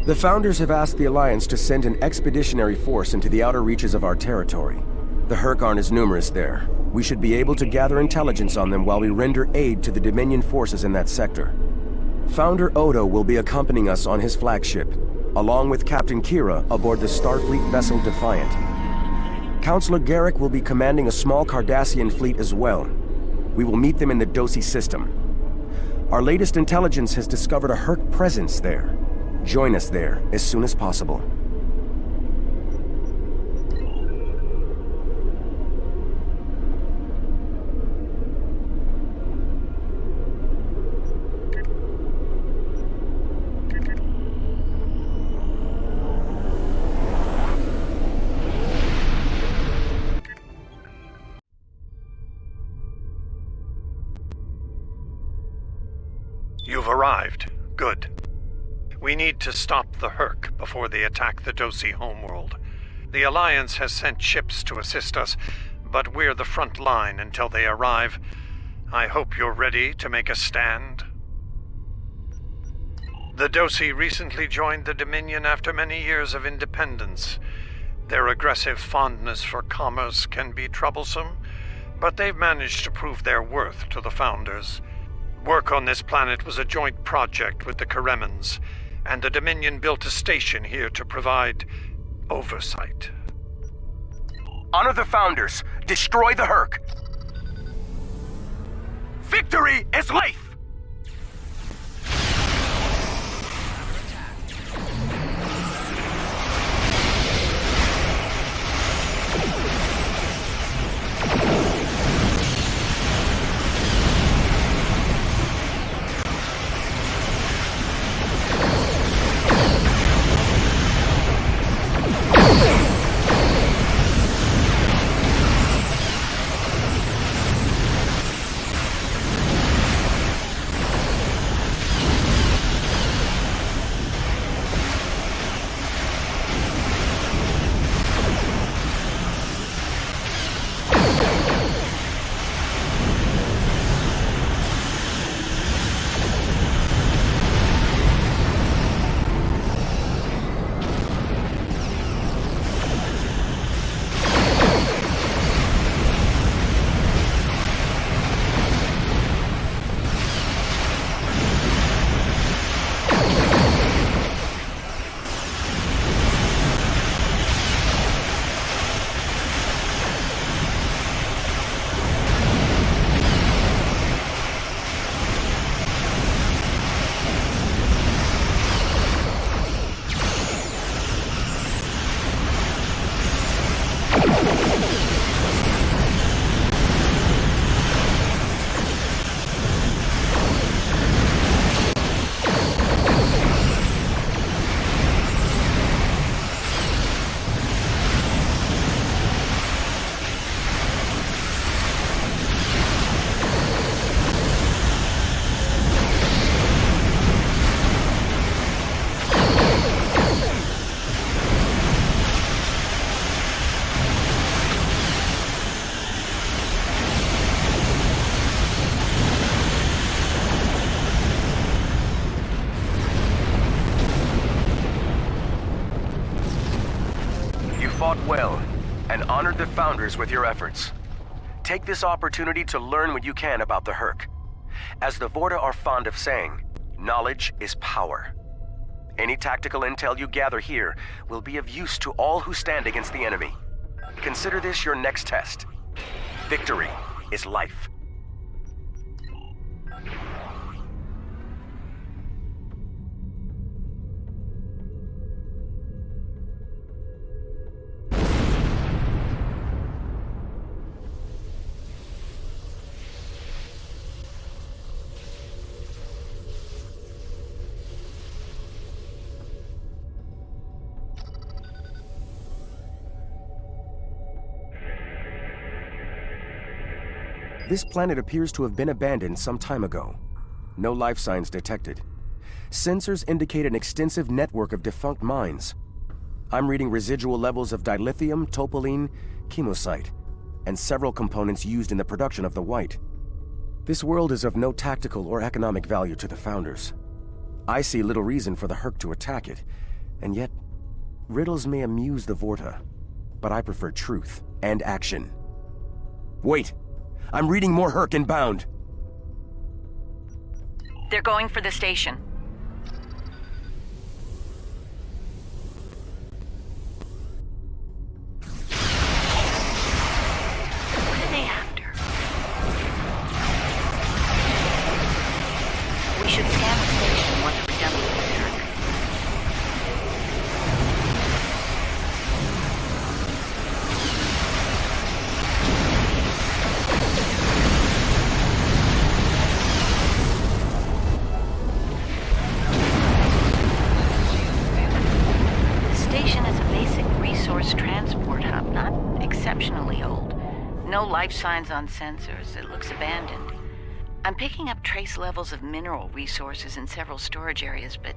The Founders have asked the Alliance to send an expeditionary force into the outer reaches of our territory. The Hurk aren't as numerous there. We should be able to gather intelligence on them while we render aid to the Dominion forces in that sector. Founder Odo will be accompanying us on his flagship, along with Captain Kira aboard the Starfleet vessel Defiant. Councilor Garrick will be commanding a small Cardassian fleet as well. We will meet them in the Dosi system. Our latest intelligence has discovered a Hurk presence there. Join us there as soon as possible. You've arrived. Good. We need to stop the Hurk before they attack the Dosi homeworld. The Alliance has sent ships to assist us, but we're the front line until they arrive. I hope you're ready to make a stand. The Dosi recently joined the Dominion after many years of independence. Their aggressive fondness for commerce can be troublesome, but they've managed to prove their worth to the Founders. Work on this planet was a joint project with the Karemans, and the Dominion built a station here to provide oversight. Honor the Founders. Destroy the Hurk. Victory is life! Fought well, and honored the Founders with your efforts. Take this opportunity to learn what you can about the Hurk. As the Vorta are fond of saying, knowledge is power. Any tactical intel you gather here will be of use to all who stand against the enemy. Consider this your next test. Victory is life. This planet appears to have been abandoned some time ago. No life signs detected. Sensors indicate an extensive network of defunct mines. I'm reading residual levels of dilithium, topoline, chemosite, and several components used in the production of the white. This world is of no tactical or economic value to the Founders. I see little reason for the Herc to attack it, and yet, riddles may amuse the Vorta, but I prefer truth and action. Wait! I'm reading more Herc inbound! They're going for the station. What are they after? We should scan the station once we're done with the Herc. Transport hub, not exceptionally old. No life signs on sensors. It looks abandoned. I'm picking up trace levels of mineral resources in several storage areas, but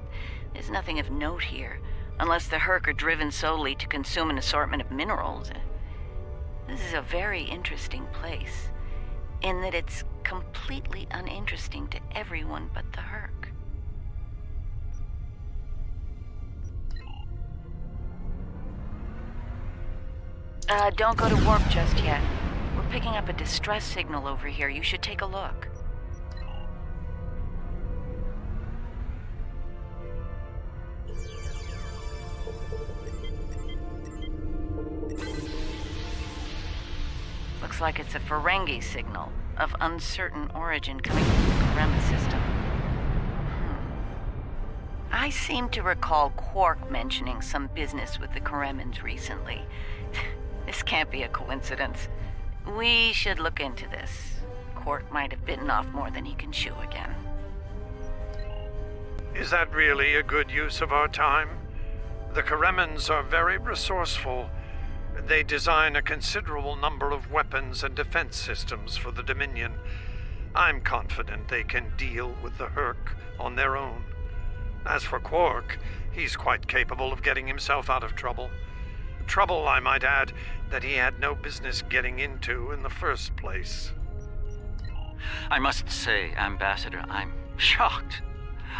there's nothing of note here, unless the Herc are driven solely to consume an assortment of minerals. This is a very interesting place, in that it's completely uninteresting to everyone but the Herc. Don't go to warp just yet. We're picking up a distress signal over here. You should take a look. Looks like it's a Ferengi signal of uncertain origin coming from the Karema system. I seem to recall Quark mentioning some business with the Karemans recently. This can't be a coincidence. We should look into this. Quark might have bitten off more than he can chew again. Is that really a good use of our time? The Karemans are very resourceful. They design a considerable number of weapons and defense systems for the Dominion. I'm confident they can deal with the Herc on their own. As for Quark, he's quite capable of getting himself out of trouble. Trouble, I might add, that he had no business getting into in the first place. I must say, Ambassador, I'm shocked.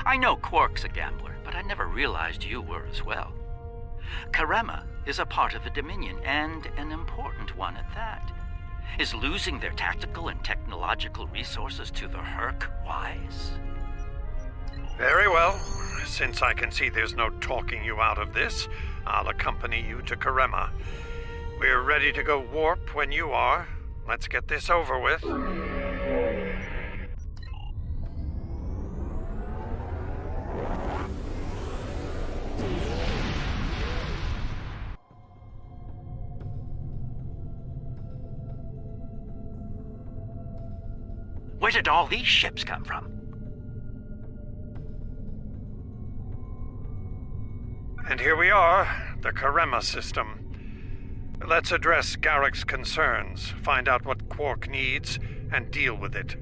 I know Quark's a gambler, but I never realized you were as well. Karema is a part of the Dominion, and an important one at that. Is losing their tactical and technological resources to the Herc wise? Very well. Since I can see there's no talking you out of this, I'll accompany you to Karema. We're ready to go warp when you are. Let's get this over with. Where did all these ships come from? And here we are, the Karema system. Let's address Garrick's concerns, find out what Quark needs, and deal with it.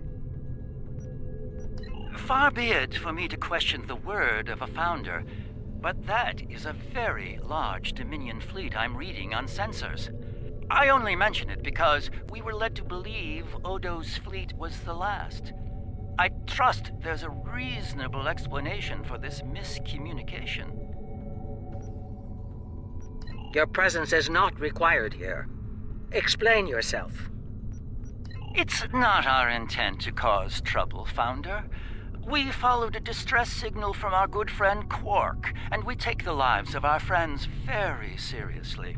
Far be it for me to question the word of a founder, but that is a very large Dominion fleet I'm reading on sensors. I only mention it because we were led to believe Odo's fleet was the last. I trust there's a reasonable explanation for this miscommunication. Your presence is not required here. Explain yourself. It's not our intent to cause trouble, Founder. We followed a distress signal from our good friend Quark, and we take the lives of our friends very seriously.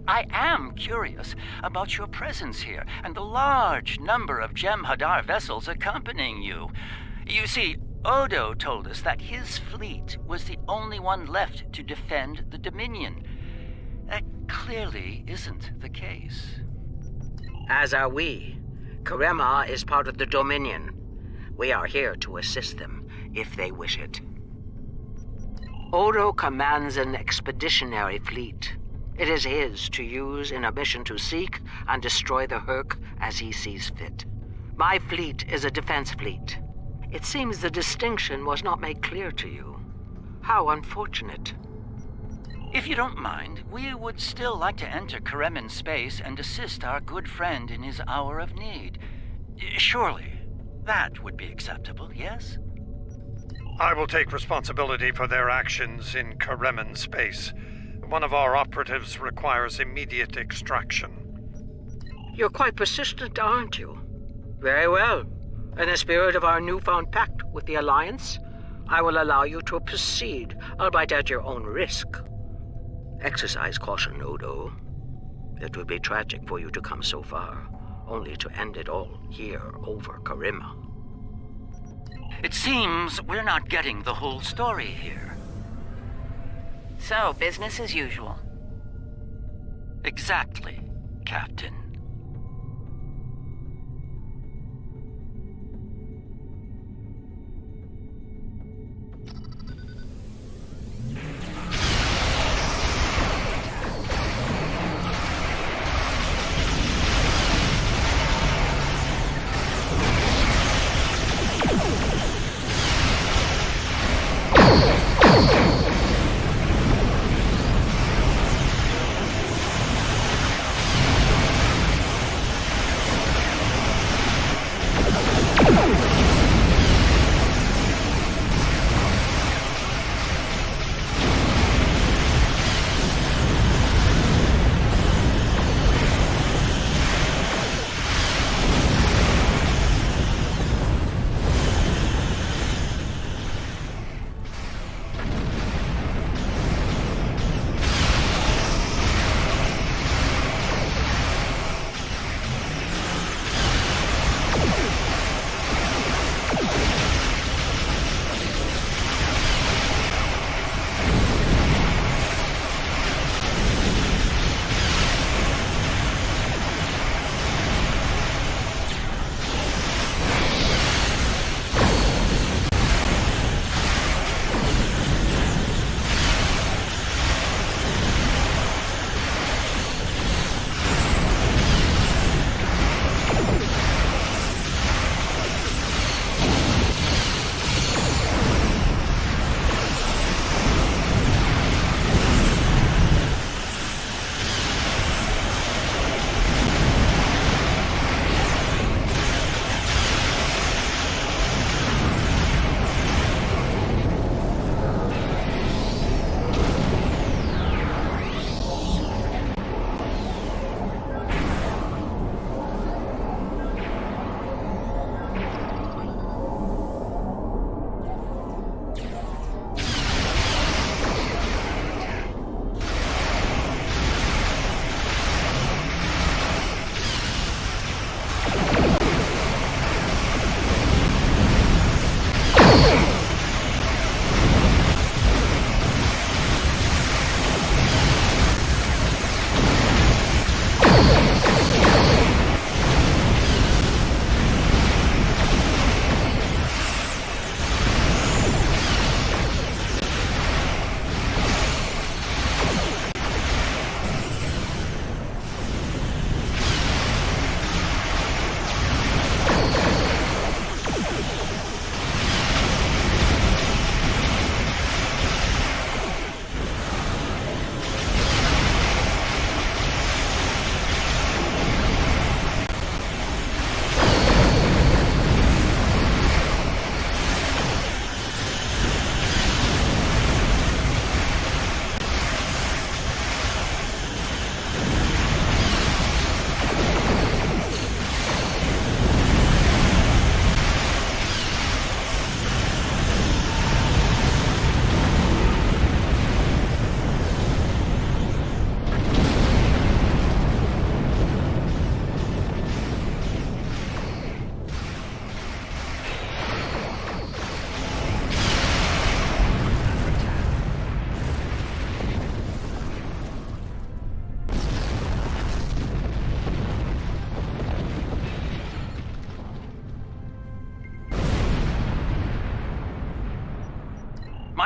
I am curious about your presence here and the large number of Jem'Hadar vessels accompanying you. You see, Odo told us that his fleet was the only one left to defend the Dominion. That clearly isn't the case. As are we. Karema is part of the Dominion. We are here to assist them, if they wish it. Odo commands an expeditionary fleet. It is his to use in a mission to seek and destroy the Herc as he sees fit. My fleet is a defense fleet. It seems the distinction was not made clear to you. How unfortunate. If you don't mind, we would still like to enter Kareman space and assist our good friend in his hour of need. Surely, That would be acceptable, yes? I will take responsibility for their actions in Karemen space. One of our operatives requires immediate extraction. You're quite persistent, aren't you? Very well. In the spirit of our newfound pact with the Alliance, I will allow you to proceed, albeit at your own risk. Exercise caution, Odo. It would be tragic for you to come so far, only to end it all here over Karima. It seems we're not getting the whole story here. So, business as usual. Exactly, Captain.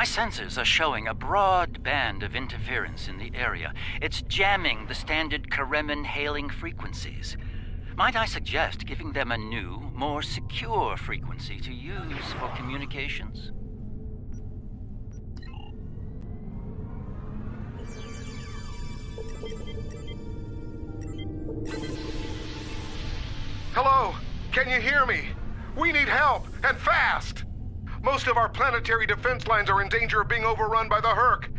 My sensors are showing a broad band of interference in the area. It's jamming the standard Karemen hailing frequencies. Might I suggest giving them a new, more secure frequency to use for communications? Hello? Can you hear me? We need help, and fast! Most of our planetary defense lines are in danger of being overrun by the Herc.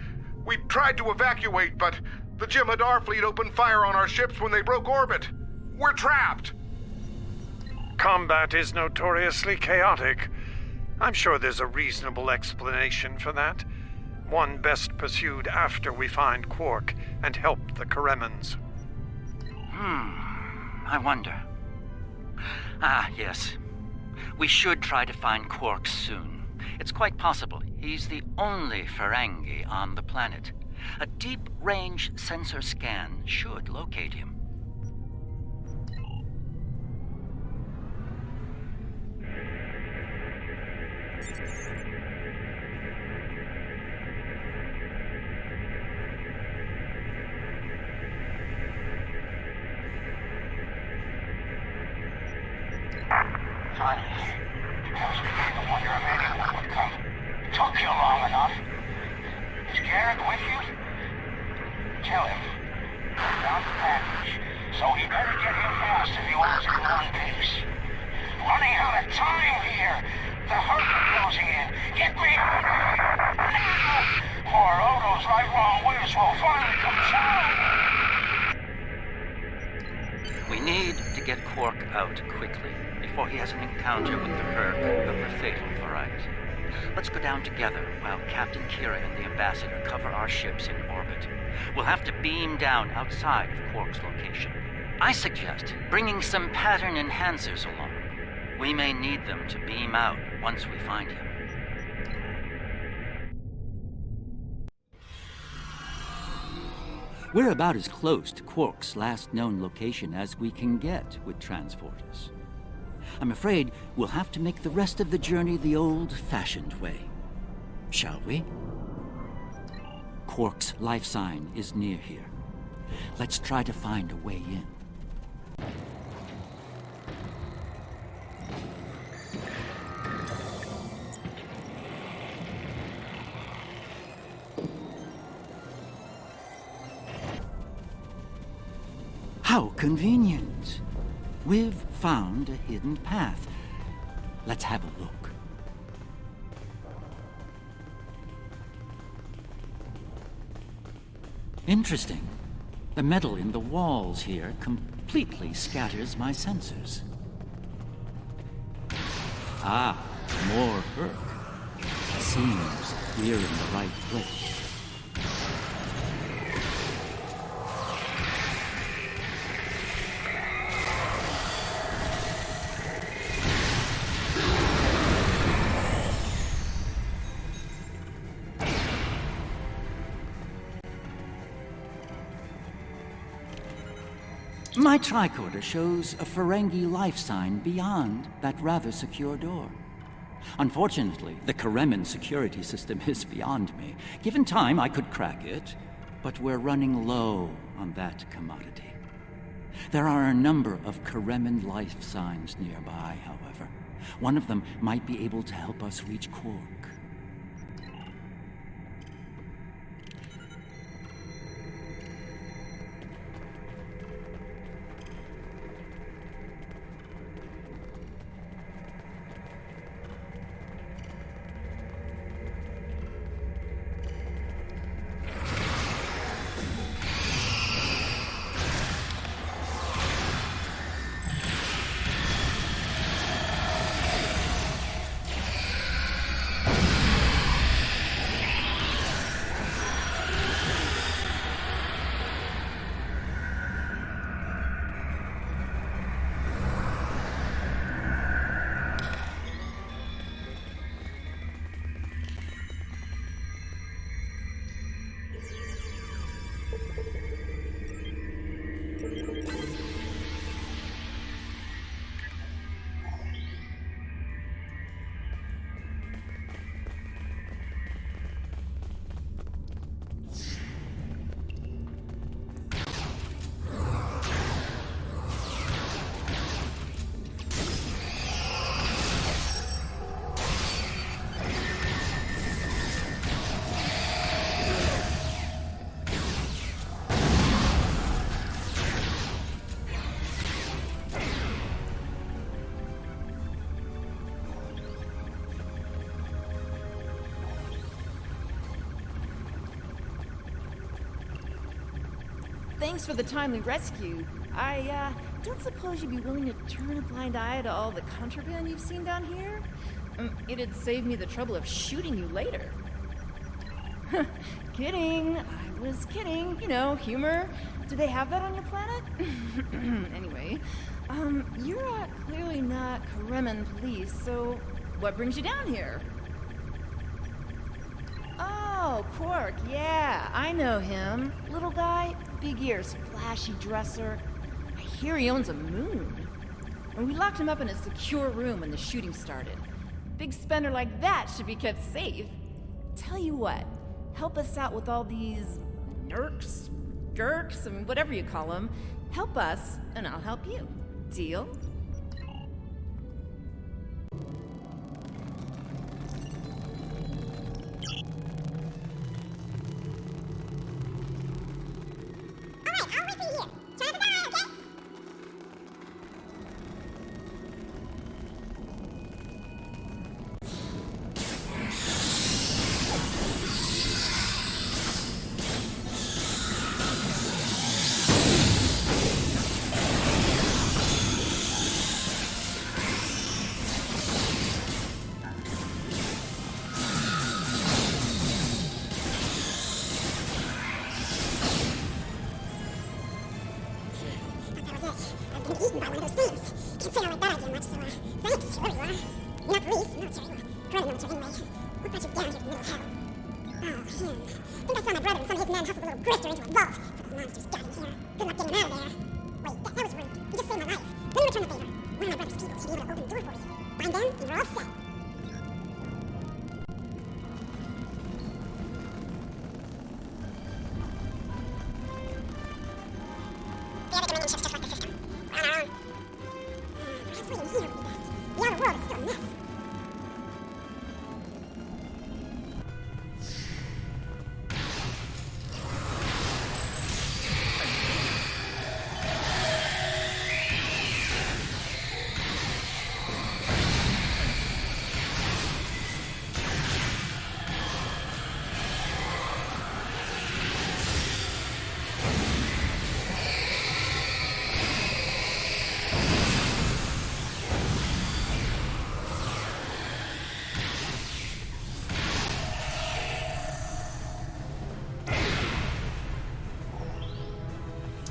We tried to evacuate, but the Jem'Hadar fleet opened fire on our ships when they broke orbit. We're trapped! Combat is notoriously chaotic. I'm sure there's a reasonable explanation for that. One best pursued after we find Quark and help the Karemans. I wonder. Ah, yes. We should try to find Quark soon. It's quite possible he's the only Ferengi on the planet. A deep-range sensor scan should locate him. Funny. I was beginning to wonder if anyone would come. Took you long enough. Is Garrick with you? Tell him. I found the package, so he better get here fast if he wants to go in one piece. Running out of time here. The Herc are closing in. Get me now! Or Odo's right wrong winners will finally come down. We need to get Quark out quickly before he has an encounter with the Herc of the fatal variety. Let's go down together while Captain Kira and the Ambassador cover our ships in orbit. We'll have to beam down outside of Quark's location. I suggest bringing some pattern enhancers along. We may need them to beam out once we find him. We're about as close to Quark's last known location as we can get with transporters. I'm afraid we'll have to make the rest of the journey the old-fashioned way. Shall we? Quark's life sign is near here. Let's try to find a way in. How convenient. We've found a hidden path. Let's have a look. Interesting. The metal in the walls here completely scatters my sensors. Ah, more Herc. Seems we're in the right place. My tricorder shows a Ferengi life sign beyond that rather secure door. Unfortunately, the Karemen security system is beyond me. Given time, I could crack it, but we're running low on that commodity. There are a number of Karemen life signs nearby, however. One of them might be able to help us reach Quark. thanks for the timely rescue. I, don't suppose you'd be willing to turn a blind eye to all the contraband you've seen down here? It'd save me the trouble of shooting you later. Kidding. I was kidding. You know, humor. Do they have that on your planet? Anyway, you're clearly not Kremen police, so what brings you down here? Oh, Quark, yeah, I know him. Little guy, big ears, flashy dresser. I hear he owns a moon. And we locked him up in a secure room when the shooting started. Big spender like that should be kept safe. Tell you what, help us out with all these nerks, gurks, and whatever you call them. Help us, and I'll help you. Deal?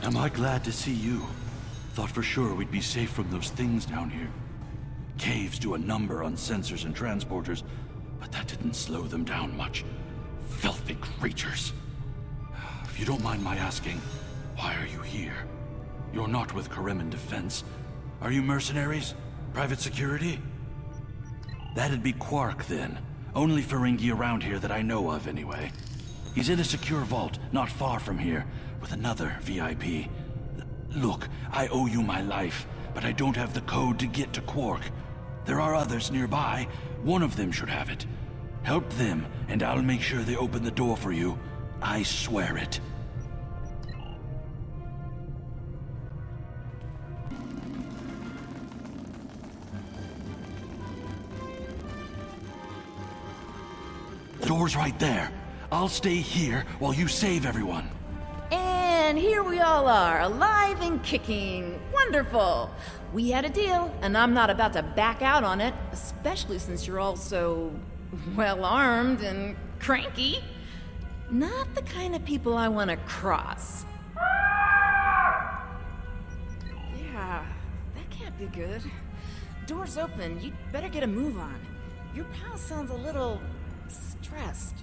Am I glad to see you? Thought for sure we'd be safe from those things down here. Caves do a number on sensors and transporters, but that didn't slow them down much. Filthy creatures. If you don't mind my asking, why are you here? You're not with Kremen Defense. Are you mercenaries? Private security? That'd be Quark, then. Only Ferengi around here that I know of, anyway. He's in a secure vault, not far from here, with another VIP. Look, I owe you my life, but I don't have the code to get to Quark. There are others nearby. One of them should have it. Help them, and I'll make sure they open the door for you. I swear it. The door's right there. I'll stay here while you save everyone. And here we all are, alive and kicking. Wonderful. We had a deal, and I'm not about to back out on it, especially since you're all so well-armed and cranky. Not the kind of people I want to cross. Yeah, that can't be good. Door's open. You'd better get a move on. Your pal sounds a little stressed.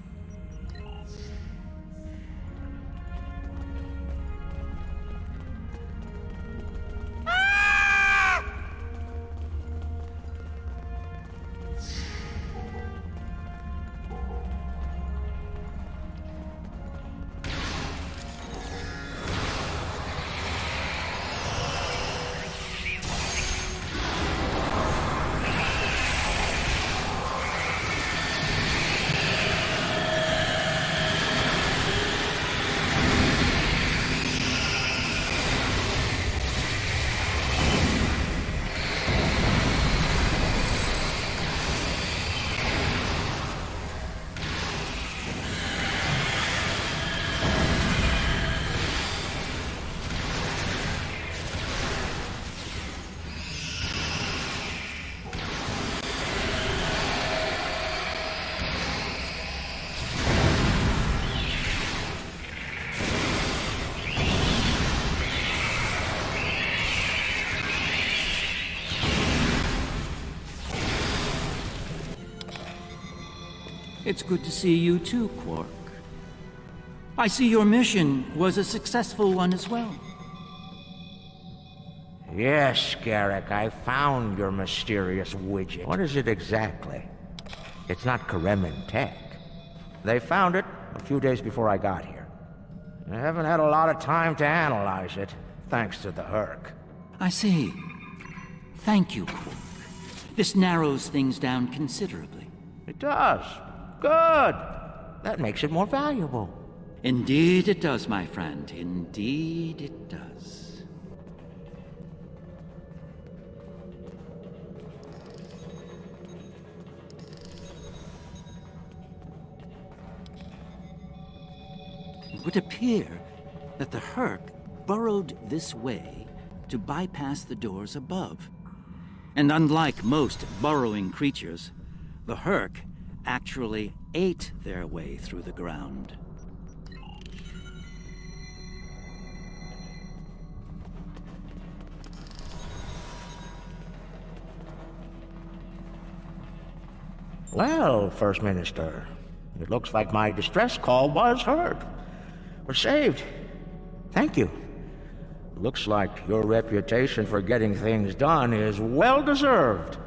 It's good to see you too, Quark. I see your mission was a successful one as well. Yes, Garrick, I found your mysterious widget. What is it exactly? It's not Karemin tech. They found it a few days before I got here. I haven't had a lot of time to analyze it, thanks to the Herc. I see. Thank you, Quark. This narrows things down considerably. It does. Good. That makes it more valuable. Indeed it does, my friend. Indeed it does. It would appear that the Herc burrowed this way to bypass the doors above. And unlike most burrowing creatures, the Herc actually ate their way through the ground. Well, First Minister, it looks like my distress call was heard. We're saved. Thank you. Looks like your reputation for getting things done is well-deserved.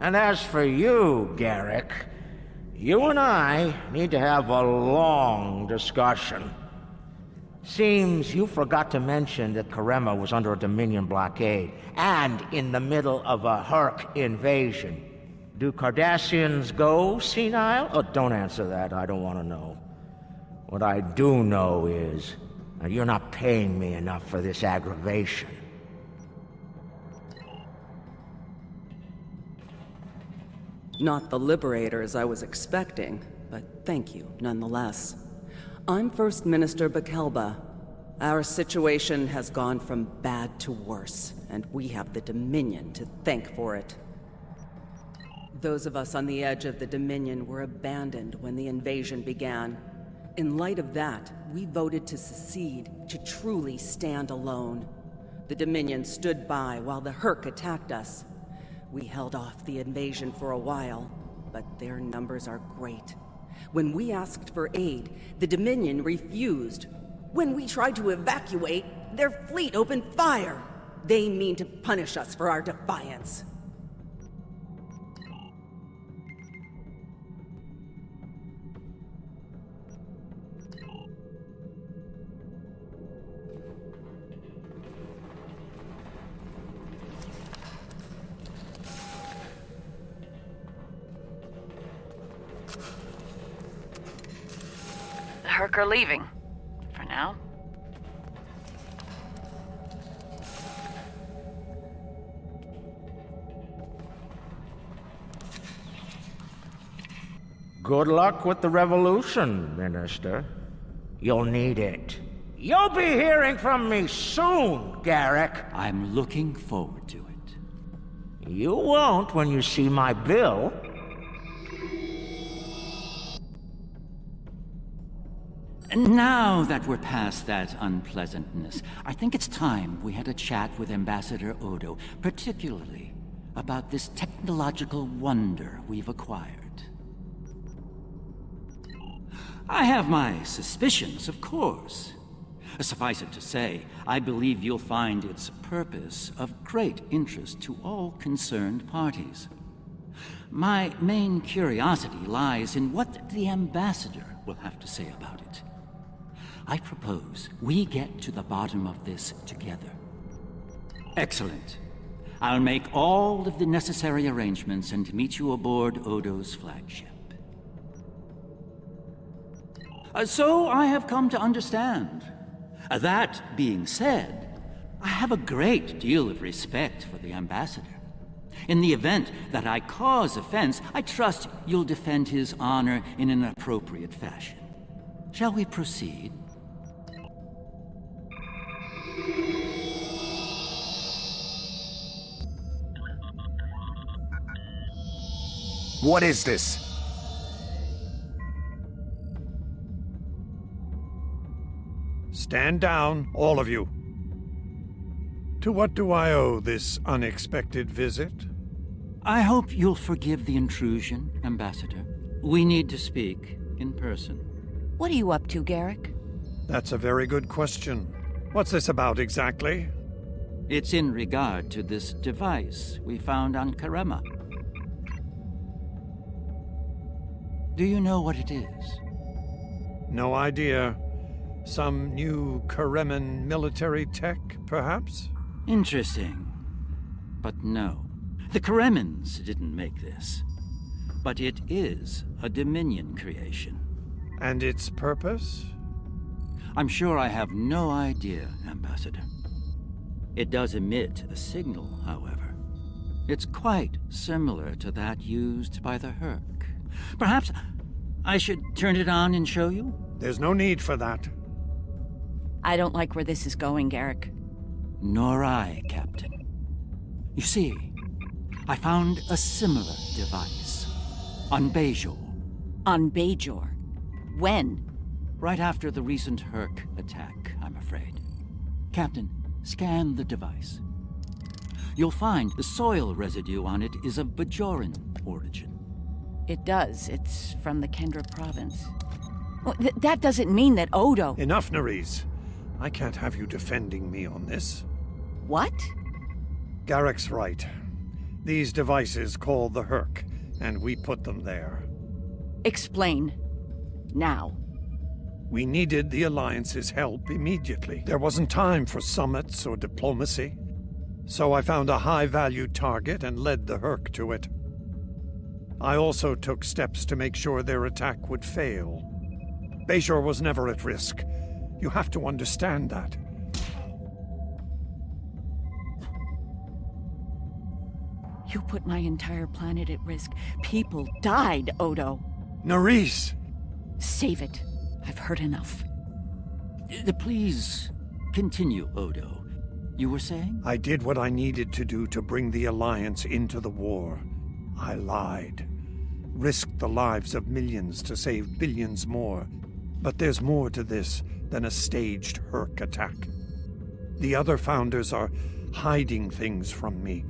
And as for you, Garrick, you and I need to have a long discussion. Seems you forgot to mention that Karema was under a Dominion blockade, and in the middle of a Herc invasion. Do Cardassians go senile? Oh, don't answer that, I don't want to know. What I do know is, you're not paying me enough for this aggravation. Not the liberators I was expecting, but thank you nonetheless. I'm First Minister Bekelba. Our situation has gone from bad to worse, and we have the Dominion to thank for it. Those of us on the edge of the Dominion were abandoned when the invasion began. In light of that, we voted to secede, to truly stand alone. The Dominion stood by while the Herc attacked us. We held off the invasion for a while, but their numbers are great. When we asked for aid, the Dominion refused. When we tried to evacuate, their fleet opened fire. They mean to punish us for our defiance. The Herc are leaving. For now. Good luck with the revolution, Minister. You'll need it. You'll be hearing from me soon, Garrick. I'm looking forward to it. You won't when you see my bill. Now that we're past that unpleasantness, I think it's time we had a chat with Ambassador Odo, particularly about this technological wonder we've acquired. I have my suspicions, of course. Suffice it to say, I believe you'll find its purpose of great interest to all concerned parties. My main curiosity lies in what the Ambassador will have to say about it. I propose we get to the bottom of this together. Excellent. I'll make all of the necessary arrangements and meet you aboard Odo's flagship. So I have come to understand. That being said, I have a great deal of respect for the Ambassador. In the event that I cause offense, I trust you'll defend his honor in an appropriate fashion. Shall we proceed? What is this? Stand down, all of you. To what do I owe this unexpected visit? I hope you'll forgive the intrusion, Ambassador. We need to speak in person. What are you up to, Garrick? That's a very good question. What's this about exactly? It's in regard to this device we found on Karema. Do you know what it is? No idea. Some new Kareman military tech, perhaps? Interesting. But no. The Karemans didn't make this. But it is a Dominion creation. And its purpose? I'm sure I have no idea, Ambassador. It does emit a signal, however. It's quite similar to that used by the Herc. Perhaps I should turn it on and show you? There's no need for that. I don't like where this is going, Garrick. Nor I, Captain. You see, I found a similar device on Bajor. On Bajor? When? Right after the recent Herc attack, I'm afraid. Captain, scan the device. You'll find the soil residue on it is of Bajoran origin. It does. It's from the Kendra province. Well, that doesn't mean that Odo... Enough, Nerys. I can't have you defending me on this. What? Garrick's right. These devices called the Herc, and we put them there. Explain. Now. We needed the Alliance's help immediately. There wasn't time for summits or diplomacy. So I found a high-value target and led the Herc to it. I also took steps to make sure their attack would fail. Bajor was never at risk. You have to understand that. You put my entire planet at risk. People died, Odo. Nerys! Save it. I've heard enough. Please continue, Odo. You were saying? I did what I needed to do to bring the Alliance into the war. I lied. Risked the lives of millions to save billions more. But there's more to this than a staged Herc attack. The other Founders are hiding things from me.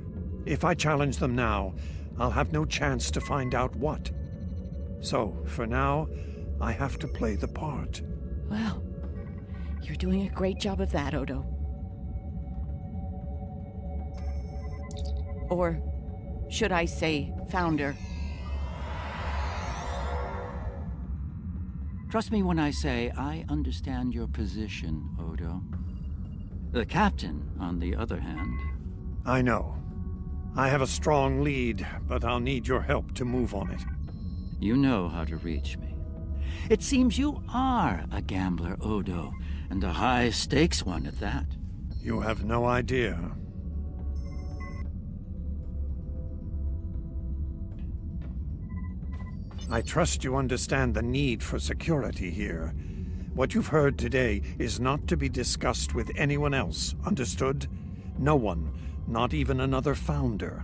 If I challenge them now, I'll have no chance to find out what. So, for now, I have to play the part. Well, you're doing a great job of that, Odo. Or should I say, Founder? Trust me when I say I understand your position, Odo. The Captain, on the other hand... I know. I have a strong lead, but I'll need your help to move on it. You know how to reach me. It seems you are a gambler, Odo, and a high-stakes one at that. You have no idea. I trust you understand the need for security here. What you've heard today is not to be discussed with anyone else, understood? No one, not even another Founder.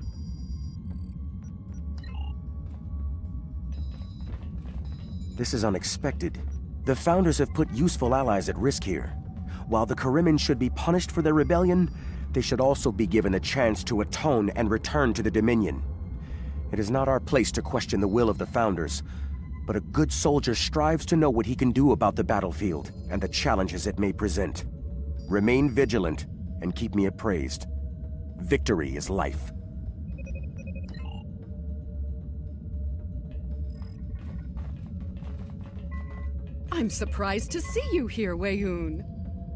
This is unexpected. The Founders have put useful allies at risk here. While the Karemen should be punished for their rebellion, they should also be given a chance to atone and return to the Dominion. It is not our place to question the will of the Founders, but a good soldier strives to know what he can do about the battlefield and the challenges it may present. Remain vigilant and keep me appraised. Victory is life. I'm surprised to see you here, Weyoun.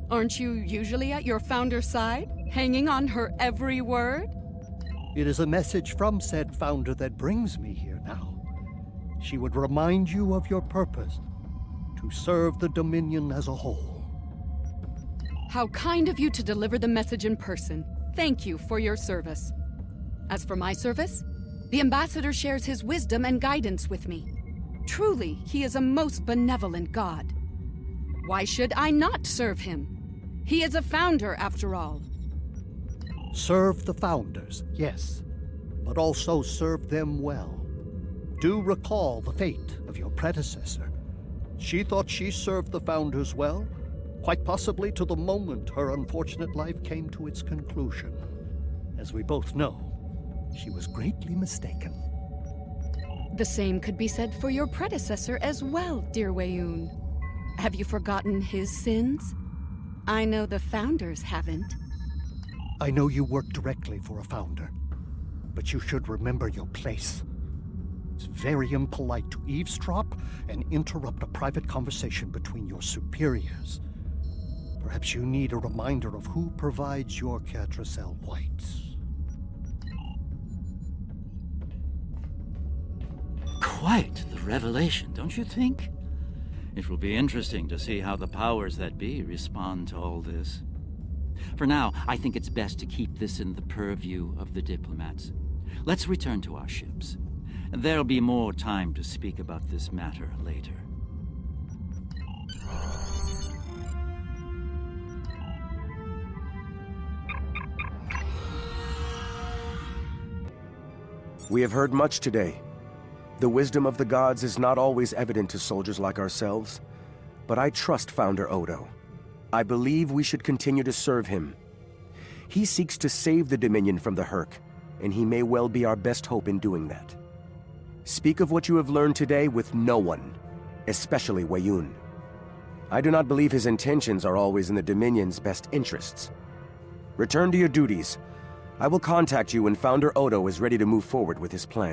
Aren't you usually at your Founder's side, hanging on her every word? It is a message from said Founder that brings me here now. She would remind you of your purpose, to serve the Dominion as a whole. How kind of you to deliver the message in person. Thank you for your service. As for my service, the Ambassador shares his wisdom and guidance with me. Truly, he is a most benevolent god. Why should I not serve him? He is a Founder, after all. Serve the Founders, yes, but also serve them well. Do recall the fate of your predecessor. She thought she served the Founders well, quite possibly to the moment her unfortunate life came to its conclusion. As we both know, she was greatly mistaken. The same could be said for your predecessor as well, dear Weyoun. Have you forgotten his sins? I know the Founders haven't. I know you work directly for a Founder, but you should remember your place. It's very impolite to eavesdrop and interrupt a private conversation between your superiors. Perhaps you need a reminder of who provides your Catracel whites. Quite the revelation, don't you think? It will be interesting to see how the powers that be respond to all this. For now, I think it's best to keep this in the purview of the diplomats. Let's return to our ships. There'll be more time to speak about this matter later. We have heard much today. The wisdom of the gods is not always evident to soldiers like ourselves, but I trust Founder Odo. I believe we should continue to serve him. He seeks to save the Dominion from the Hurk, and he may well be our best hope in doing that. Speak of what you have learned today with no one, especially Weyoun. I do not believe his intentions are always in the Dominion's best interests. Return to your duties. I will contact you when Founder Odo is ready to move forward with his plan.